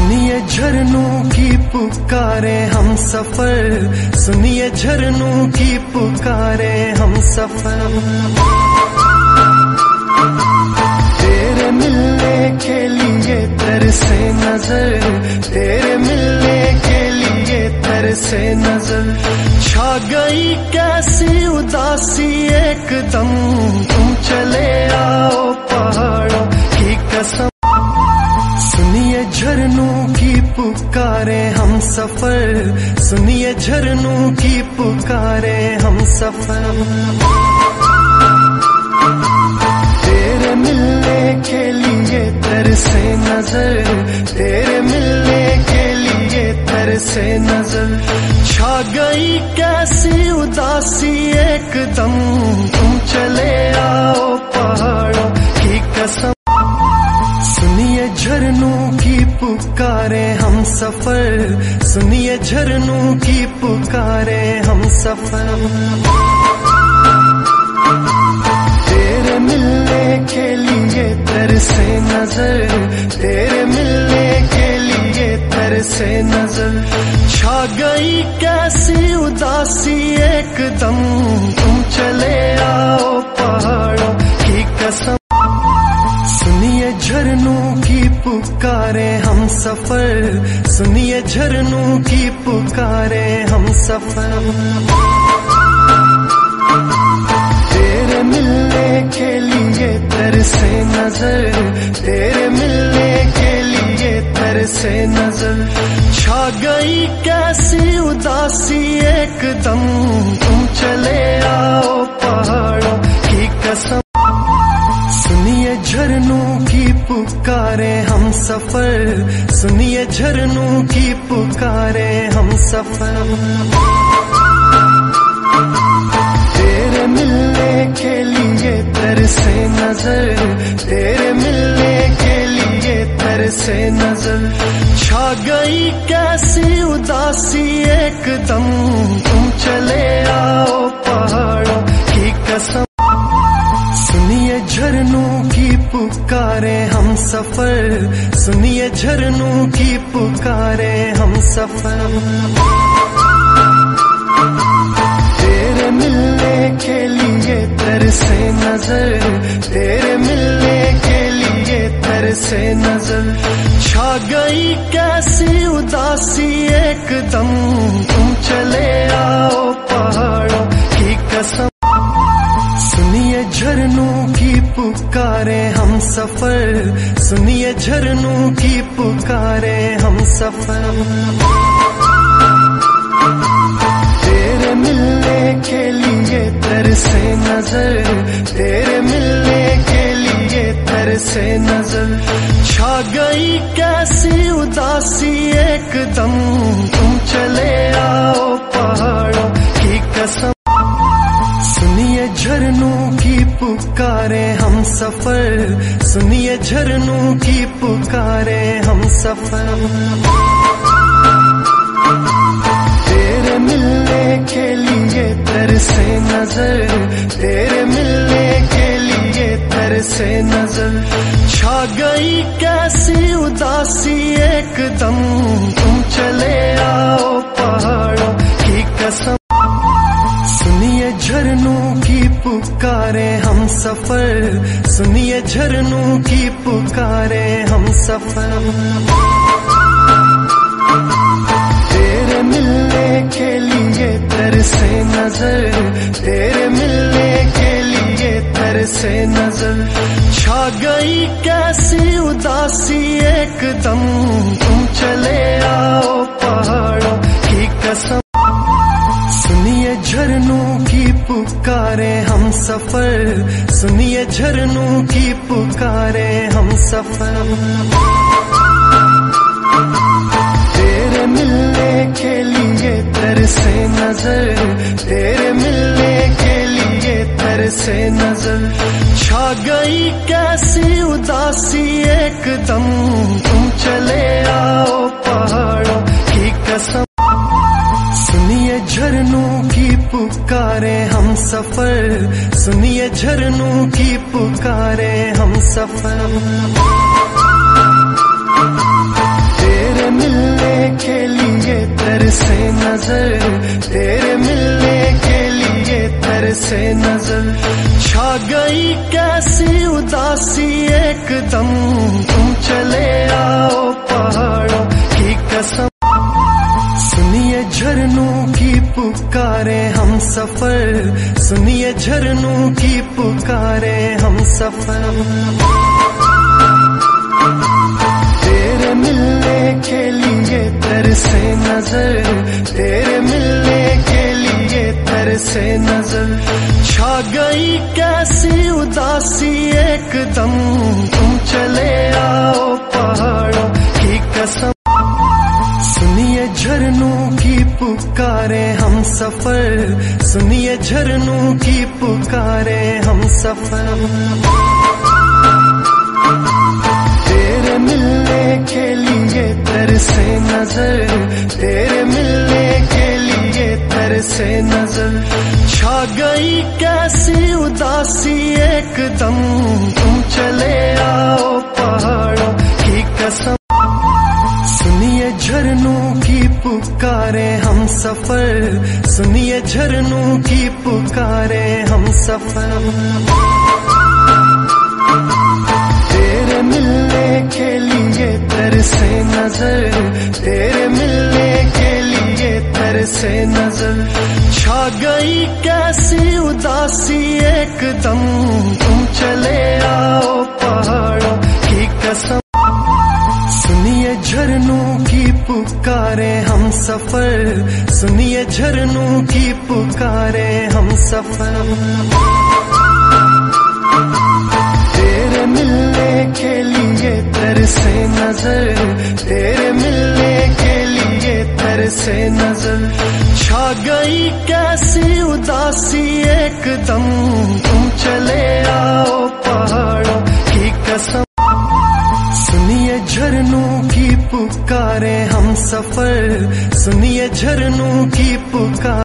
सुनिए झरनों की पुकारे हम सफर, सुनिए झरनों की पुकारे हम सफर। तेरे मिलने के लिए तरसे नजर, तेरे मिलने के लिए तरसे नजर। छा गई कैसी उदासी एकदम, तुम चले आओ पहाड़ों की कसम। सुनिए झरनों की पुकारे हम सफर, सुनिए झरनों की पुकारे हम सफर। तेरे मिलने के लिए तरसे नजर, तेरे मिलने के लिए तरसे नजर। छा गई कैसी उदासी एकदम, तुम चले आओ पहाड़ों की कसम। सुनिए झरनों की पुकारे हम सफर, सुनिए झरनों की पुकारे हम सफर। तेरे मिलने के लिए तरसे नजर, तेरे मिलने के लिए तरसे नजर। छा गई कैसी उदासी एकदम, तुम चले आओ पहाड़ों की कसम। सुनिए झरनों की पुकारे हम सफर, सुनिए झरनों की पुकारे हम सफर। तेरे मिलने के लिए तरसे नजर, तेरे मिलने के लिए तरसे नजर। छा गई कैसी उदासी एकदम, तुम चले आओ पहाड़ों की कसम। सुनिए झरनों की पुकारे हम सफर, सुनिए झरनों की पुकारे हम सफर। तेरे मिलने के लिए तरसे नजर, तेरे मिलने के लिए तरसे नजर। छा गई कैसी उदासी एकदम, तुम चले आओ पहाड़ों की कसम। सुनिए झरनों की पुकारे हम सफर, सुनिए झरनों की पुकारे हम सफर। तेरे मिलने के लिए तरसे नजर, तेरे मिलने के लिए तरसे नजर। छा गई कैसी उदासी एकदम, तुम चले आओ पहाड़ों की कसम। सुनिए झरनों की पुकारे हम सफर, सुनिए झरनों की पुकारे हम सफर। तेरे मिलने के लिए तरसे नजर, तेरे मिलने के लिए तरसे नजर। छा गई कैसी उदासी एकदम, तुम चले आओ पहाड़ों की कसम। सुनिए झरनों की पुकारे हम सफर, सुनिए झरनों की पुकारे हम सफर। तेरे मिलने के लिए तरसे नजर, तेरे मिलने के लिए तरसे नजर। छा गई कैसी उदासी एकदम, तुम चले आओ पहाड़ों की कसम। सुनिए झरनों की पुकारे हम सफर, सुनिए झरनों की पुकारे हम सफर। तेरे मिलने के लिए तरसे नजर, तेरे मिलने के लिए तरसे नजर। छा गई कैसी उदासी एकदम, तुम चले आओ पहाड़ों की कसम। सुनिए झरनों की पुकारे हम सफर, सुनिए झरनों की पुकारे हम सफर। तेरे मिलने के लिए तरसे नजर, तेरे मिलने के लिए तरसे नजर। छा गई कैसी उदासी एकदम, तुम चले आओ पहाड़ों की कसम। सुनिए झरनों की पुकारे हम सफर, सुनिए झरनों की पुकारे हम सफर। तेरे से नजर, छा गई कैसी उदासी एकदम, तुम चले आओ पहाड़ों की कसम। सुनिए झरनों की पुकारे हम सफर, सुनिए झरनों की पुकारे हम सफर। तेरे मिलने के लिए तरसे नजर, तेरे मिलने के लिए तरसे नजर, छा गई कैसी उदासी एकदम, तुम चले आओ पहाड़ों की कसम। सुनिए झरनों की पुकारे हम सफर, सुनिए झरनों की पुकारे हम सफर। तेरे मिलने के लिए तरसे नजर, तेरे मिलने के लिए तरसे नजर, छा गई कैसी उदासी एकदम, तुम चले आओ पहाड़ों की कसम। सुनिए झरनों की पुकारे हम सफर, सुनिए झरनों की पुकारे हम सफर। तेरे मिलने के लिए तरसे नजर, तेरे मिलने के लिए तरसे नजर, छा गई कैसी उदासी एकदम, तुम चले आओ पहाड़ों की कसम। सुनिए झरनों की पुकारे हम सफर, सुनिए झरनों की पुकारे हम सफर। तेरे मिलने के लिए तरसे नजर, तेरे मिलने के लिए तरसे नजर, छा गई कैसी उदासी एकदम, तुम चले आओ पहाड़ों की कसम। सुनिए झरनों की पुकारे हम सफर, सुनिए झरनों की पुकार।